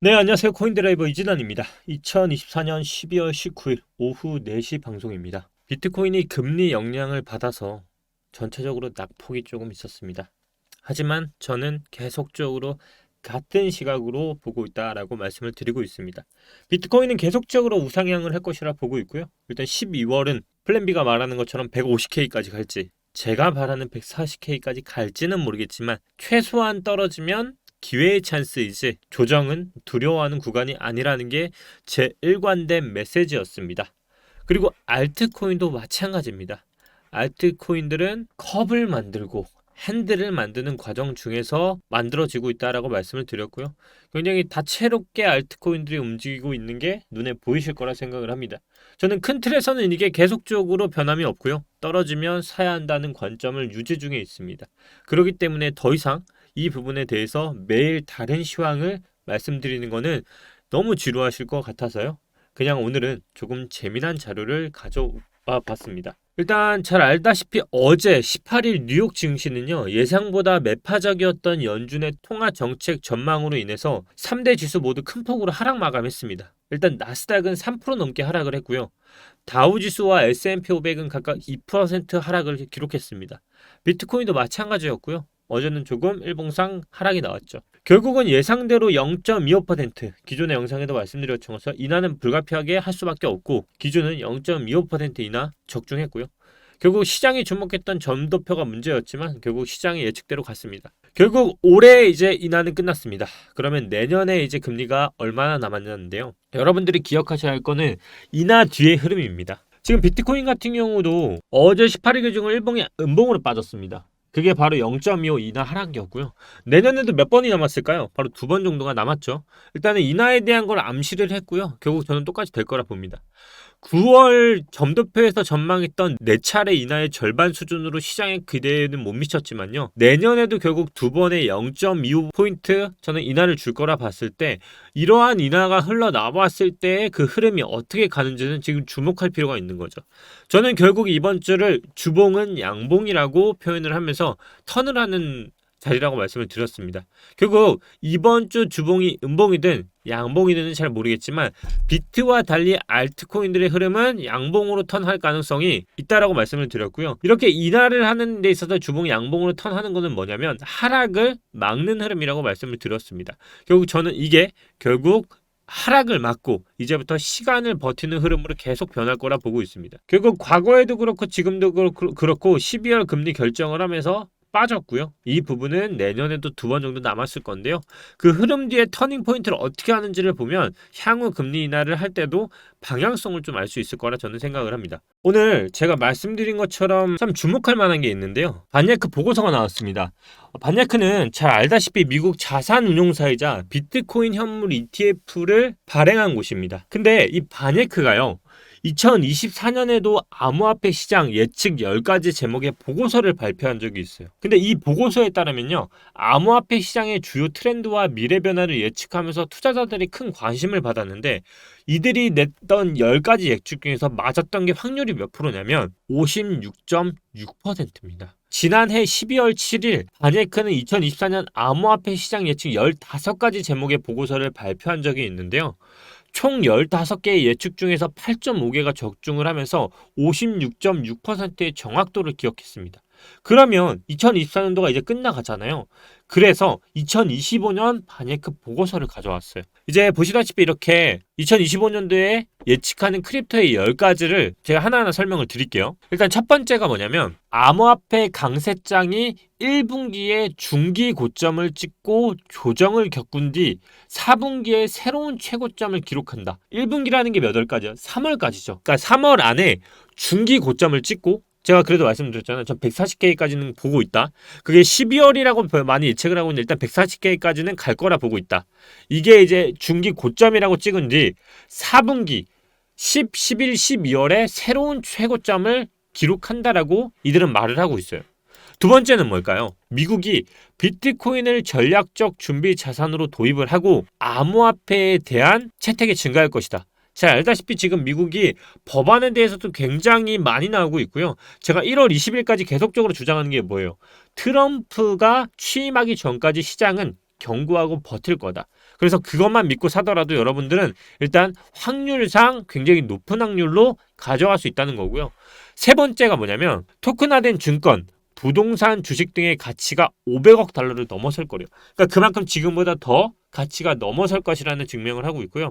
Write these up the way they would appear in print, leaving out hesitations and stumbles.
네, 안녕하세요. 코인드라이버 이진환입니다. 2024년 12월 19일 오후 4시 방송입니다. 비트코인이 금리 영향을 받아서 전체적으로 낙폭이 조금 있었습니다. 하지만 저는 계속적으로 같은 시각으로 보고 있다라고 말씀을 드리고 있습니다. 비트코인은 계속적으로 우상향을 할 것이라 보고 있고요. 일단 12월은 플랜 B가 말하는 것처럼 150K까지 갈지, 제가 바라는 140K까지 갈지는 모르겠지만 최소한 떨어지면 기회의 찬스이지 조정은 두려워하는 구간이 아니라는 게 제 일관된 메시지였습니다. 그리고 알트코인도 마찬가지입니다. 알트코인들은 컵을 만들고 핸들을 만드는 과정 중에서 만들어지고 있다라고 말씀을 드렸고요. 굉장히 다채롭게 알트코인들이 움직이고 있는 게 눈에 보이실 거라 생각을 합니다. 저는 큰 틀에서는 이게 계속적으로 변함이 없고요. 떨어지면 사야 한다는 관점을 유지 중에 있습니다. 그렇기 때문에 더 이상 이 부분에 대해서 매일 다른 시황을 말씀드리는 거는 너무 지루하실 것 같아서요. 그냥 오늘은 조금 재미난 자료를 가져와 봤습니다. 일단 잘 알다시피 어제 18일 뉴욕 증시는요, 예상보다 매파적이었던 연준의 통화 정책 전망으로 인해서 3대 지수 모두 큰 폭으로 하락 마감했습니다. 일단 나스닥은 3% 넘게 하락을 했고요. 다우 지수와 S&P 500은 각각 2% 하락을 기록했습니다. 비트코인도 마찬가지였고요. 어제는 조금 일봉상 하락이 나왔죠. 결국은 예상대로 0.25%, 기존의 영상에도 말씀드렸던 것처럼 인하는 불가피하게 할 수밖에 없고 기준은 0.25% 인하 적중했고요. 결국 시장이 주목했던 점도표가 문제였지만 결국 시장의 예측대로 갔습니다. 결국 올해 이제 인하는 끝났습니다. 그러면 내년에 이제 금리가 얼마나 남았는데요. 여러분들이 기억하셔야 할 거는 인하 뒤의 흐름입니다. 지금 비트코인 같은 경우도 어제 18일 기준 일봉이 음봉으로 빠졌습니다. 그게 바로 0.25 인하 하락이었고요. 내년에도 몇 번이 남았을까요? 바로 2번 정도가 남았죠. 일단은 인하에 대한 걸 암시를 했고요. 결국 저는 똑같이 될 거라 봅니다. 9월 점도표에서 전망했던 4차례 인하의 절반 수준으로 시장의 기대에는 못 미쳤지만요. 내년에도 결국 2번의 0.25포인트 저는 인하를 줄 거라 봤을 때 이러한 인하가 흘러나왔을 때 그 흐름이 어떻게 가는지는 지금 주목할 필요가 있는 거죠. 저는 결국 이번 주를 주봉은 양봉이라고 표현을 하면서 턴을 하는 자리라고 말씀을 드렸습니다. 결국 이번 주 주봉이 음봉이든 양봉이든 잘 모르겠지만 비트와 달리 알트코인들의 흐름은 양봉으로 턴할 가능성이 있다라고 말씀을 드렸고요. 이렇게 인하를 하는 데 있어서 주봉이 양봉으로 턴하는 것은 뭐냐면 하락을 막는 흐름이라고 말씀을 드렸습니다. 결국 저는 이게 결국 하락을 막고 이제부터 시간을 버티는 흐름으로 계속 변할 거라 보고 있습니다. 결국 과거에도 그렇고 지금도 그렇고 12월 금리 결정을 하면서 빠졌고요. 이 부분은 내년에도 2번 정도 남았을 건데요. 그 흐름 뒤에 터닝 포인트를 어떻게 하는지를 보면 향후 금리 인하를 할 때도 방향성을 좀 알 수 있을 거라 저는 생각을 합니다. 오늘 제가 말씀드린 것처럼 참 주목할 만한 게 있는데요. 반예크 보고서가 나왔습니다. 반예크는 잘 알다시피 미국 자산 운용사이자 비트코인 현물 ETF를 발행한 곳입니다. 근데 이 반예크가요. 2024년에도 암호화폐 시장 예측 10가지 제목의 보고서를 발표한 적이 있어요. 근데 이 보고서에 따르면요. 암호화폐 시장의 주요 트렌드와 미래 변화를 예측하면서 투자자들이 큰 관심을 받았는데 이들이 냈던 10가지 예측 중에서 맞았던 게 확률이 몇 프로냐면 56.6%입니다. 지난해 12월 7일 바네크는 2024년 암호화폐 시장 예측 15가지 제목의 보고서를 발표한 적이 있는데요. 총 15개의 예측 중에서 8.5개가 적중을 하면서 56.6%의 정확도를 기록했습니다. 그러면 2024년도가 이제 끝나가잖아요. 그래서 2025년 바네크 보고서를 가져왔어요. 이제 보시다시피 이렇게 2025년도에 예측하는 크립토의 10가지를 제가 하나하나 설명을 드릴게요. 일단 첫 번째가 뭐냐면 암호화폐 강세장이 1분기에 중기 고점을 찍고 조정을 겪은 뒤 4분기에 새로운 최고점을 기록한다. 1분기라는 게 몇 월까지요? 3월까지죠. 그러니까 3월 안에 중기 고점을 찍고 제가 그래도 말씀드렸잖아요. 전 140K까지는 보고 있다. 그게 12월이라고 많이 예측을 하고 있는데 일단 140K까지는 갈 거라 보고 있다. 이게 이제 중기 고점이라고 찍은 뒤 4분기 10, 11, 12월에 새로운 최고점을 기록한다라고 이들은 말을 하고 있어요. 두 번째는 뭘까요? 미국이 비트코인을 전략적 준비 자산으로 도입을 하고 암호화폐에 대한 채택이 증가할 것이다. 잘 알다시피 지금 미국이 법안에 대해서도 굉장히 많이 나오고 있고요. 제가 1월 20일까지 계속적으로 주장하는 게 뭐예요? 트럼프가 취임하기 전까지 시장은 견고하고 버틸 거다. 그래서 그것만 믿고 사더라도 여러분들은 일단 확률상 굉장히 높은 확률로 가져갈 수 있다는 거고요. 세 번째가 뭐냐면 토큰화된 증권, 부동산, 주식 등의 가치가 500억 달러를 넘어설 거래요. 그러니까 그만큼 지금보다 더 가치가 넘어설 것이라는 증명을 하고 있고요.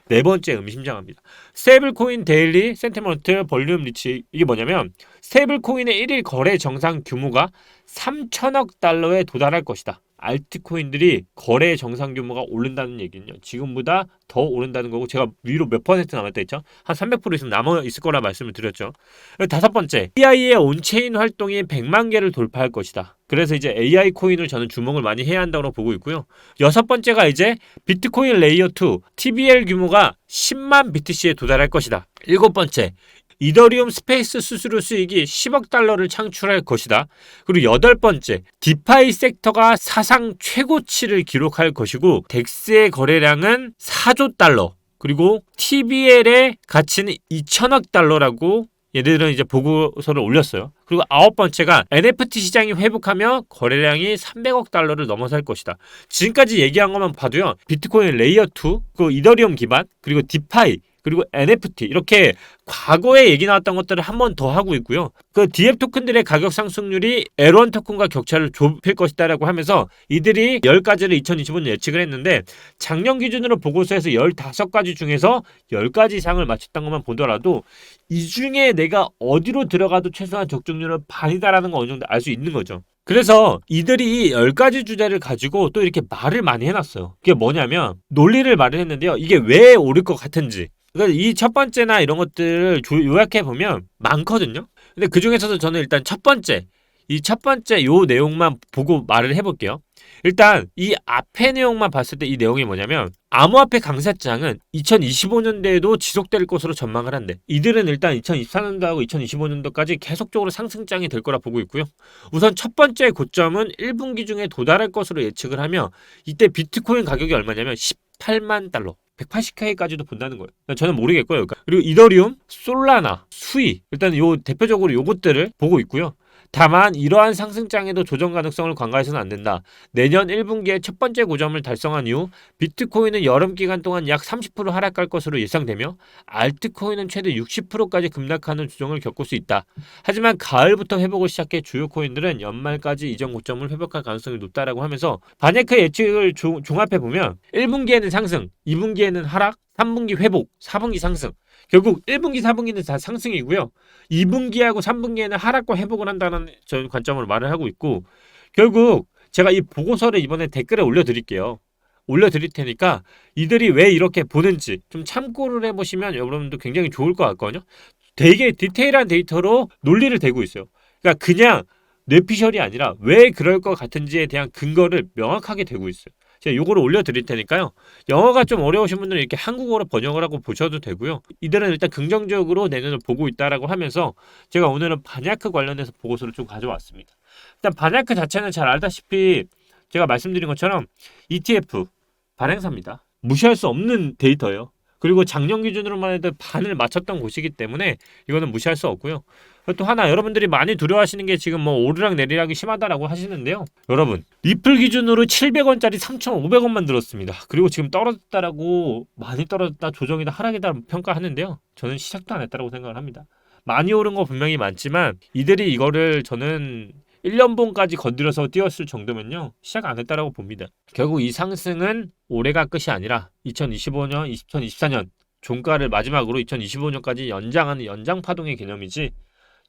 네 번째 의미심장합니다. 스테이블코인 데일리 센티먼트 볼륨 리치, 이게 뭐냐면 스테이블코인의 1일 거래 정상 규모가 3천억 달러에 도달할 것이다. 알트코인들이 거래 정상 규모가 오른다는 얘기는요, 지금보다 더 오른다는 거고, 제가 위로 몇 퍼센트 남았다 했죠? 한 300% 있으면 남아 있을 거라 말씀을 드렸죠. 다섯 번째, AI의 온체인 활동이 100만 개를 돌파할 것이다. 그래서 이제 AI 코인을 저는 주목을 많이 해야 한다고 보고 있고요. 여섯 번째가 이제 비트코인 레이어 2 TBL 규모가 10만 BTC에 도달할 것이다. 일곱 번째, 이더리움 스페이스 수수료 수익이 10억 달러를 창출할 것이다. 그리고 여덟 번째, 디파이 섹터가 사상 최고치를 기록할 것이고, 덱스의 거래량은 4조 달러, 그리고 TBL의 가치는 2천억 달러라고 얘들은 이제 보고서를 올렸어요. 그리고 아홉 번째가 NFT 시장이 회복하며 거래량이 300억 달러를 넘어설 것이다. 지금까지 얘기한 것만 봐도요, 비트코인 레이어 2, 그 이더리움 기반, 그리고 디파이, 그리고 NFT, 이렇게 과거에 얘기 나왔던 것들을 한 번 더 하고 있고요. 그 DF 토큰들의 가격 상승률이 L1 토큰과 격차를 좁힐 것이다라고 하면서 이들이 10가지를 2025년 예측을 했는데, 작년 기준으로 보고서에서 15가지 중에서 10가지 이상을 맞췄던 것만 보더라도 이 중에 내가 어디로 들어가도 최소한 적중률은 반이다라는 거 어느 정도 알 수 있는 거죠. 그래서 이들이 10가지 주제를 가지고 또 이렇게 말을 많이 해놨어요. 그게 뭐냐면 논리를 말을 했는데요, 이게 왜 오를 것 같은지. 그러니까 이 첫 번째나 이런 것들을 요약해 보면 많거든요. 근데 그 중에서도 저는 일단 첫 번째, 이 첫 번째 요 내용만 보고 말을 해볼게요. 일단 이 앞에 내용만 봤을 때 이 내용이 뭐냐면, 암호화폐 강세장은 2025년대에도 지속될 것으로 전망을 한대. 이들은 일단 2024년도하고 2025년도까지 계속적으로 상승장이 될 거라 보고 있고요. 우선 첫 번째 고점은 1분기 중에 도달할 것으로 예측을 하며, 이때 비트코인 가격이 얼마냐면 18만 달러. 180K까지도 본다는 거예요. 저는 모르겠고요. 그리고 이더리움, 솔라나, 수이, 일단 요 대표적으로 요것들을 보고 있고요. 다만 이러한 상승장에도 조정 가능성을 간과해서는 안 된다. 내년 1분기에 첫 번째 고점을 달성한 이후 비트코인은 여름 기간 동안 약 30% 하락할 것으로 예상되며, 알트코인은 최대 60%까지 급락하는 조정을 겪을 수 있다. 하지만 가을부터 회복을 시작해 주요 코인들은 연말까지 이전 고점을 회복할 가능성이 높다라고 하면서, 바네크 예측을 종합해보면 1분기에는 상승, 2분기에는 하락, 3분기 회복, 4분기 상승. 결국 1분기, 4분기는 다 상승이고요. 2분기하고 3분기에는 하락과 회복을 한다는 저 관점으로 말을 하고 있고, 결국 제가 이 보고서를 이번에 댓글에 올려드릴게요. 올려드릴 테니까 이들이 왜 이렇게 보는지 좀 참고를 해보시면 여러분도 굉장히 좋을 것 같거든요. 되게 디테일한 데이터로 논리를 대고 있어요. 그러니까 그냥 뇌피셜이 아니라 왜 그럴 것 같은지에 대한 근거를 명확하게 대고 있어요. 제가 요거를 올려드릴 테니까요. 영어가 좀 어려우신 분들은 이렇게 한국어로 번역을 하고 보셔도 되고요. 이들은 일단 긍정적으로 내년을 보고 있다라고 하면서, 제가 오늘은 바냐크 관련해서 보고서를 좀 가져왔습니다. 일단 바냐크 자체는 잘 알다시피 제가 말씀드린 것처럼 ETF 발행사입니다. 무시할 수 없는 데이터예요. 그리고 작년 기준으로만 해도 반을 맞췄던 곳이기 때문에 이거는 무시할 수 없고요. 또 하나, 여러분들이 많이 두려워하시는 게 지금 뭐 오르락 내리락이 심하다라고 하시는데요. 여러분, 리플 기준으로 700원짜리 3,500원만 들었습니다. 그리고 지금 떨어졌다라고, 많이 떨어졌다, 조정이다, 하락이다 평가하는데요. 저는 시작도 안 했다라고 생각을 합니다. 많이 오른 거 분명히 많지만 이들이 이거를 저는 1년봉까지 건드려서 뛰었을 정도면요, 시작 안 했다라고 봅니다. 결국 이 상승은 올해가 끝이 아니라 2025년, 2024년 종가를 마지막으로 2025년까지 연장하는 연장 파동의 개념이지,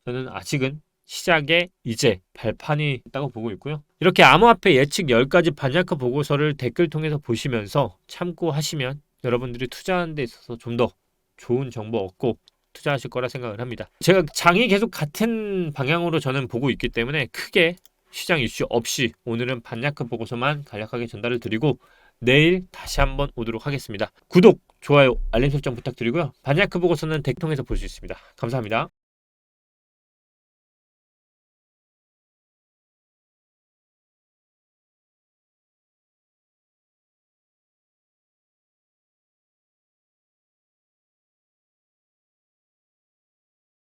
저는 아직은 시작에 이제 발판이 있다고 보고 있고요. 이렇게 암호화폐 예측 10가지 바냐크 보고서를 댓글 통해서 보시면서 참고하시면 여러분들이 투자하는 데 있어서 좀 더 좋은 정보 얻고 투자하실 거라 생각을 합니다. 제가 장이 계속 같은 방향으로 저는 보고 있기 때문에 크게 시장 이슈 없이 오늘은 바냐크 보고서만 간략하게 전달을 드리고, 내일 다시 한번 오도록 하겠습니다. 구독, 좋아요, 알림 설정 부탁드리고요. 바냐크 보고서는 댓글 통해서 볼 수 있습니다. 감사합니다.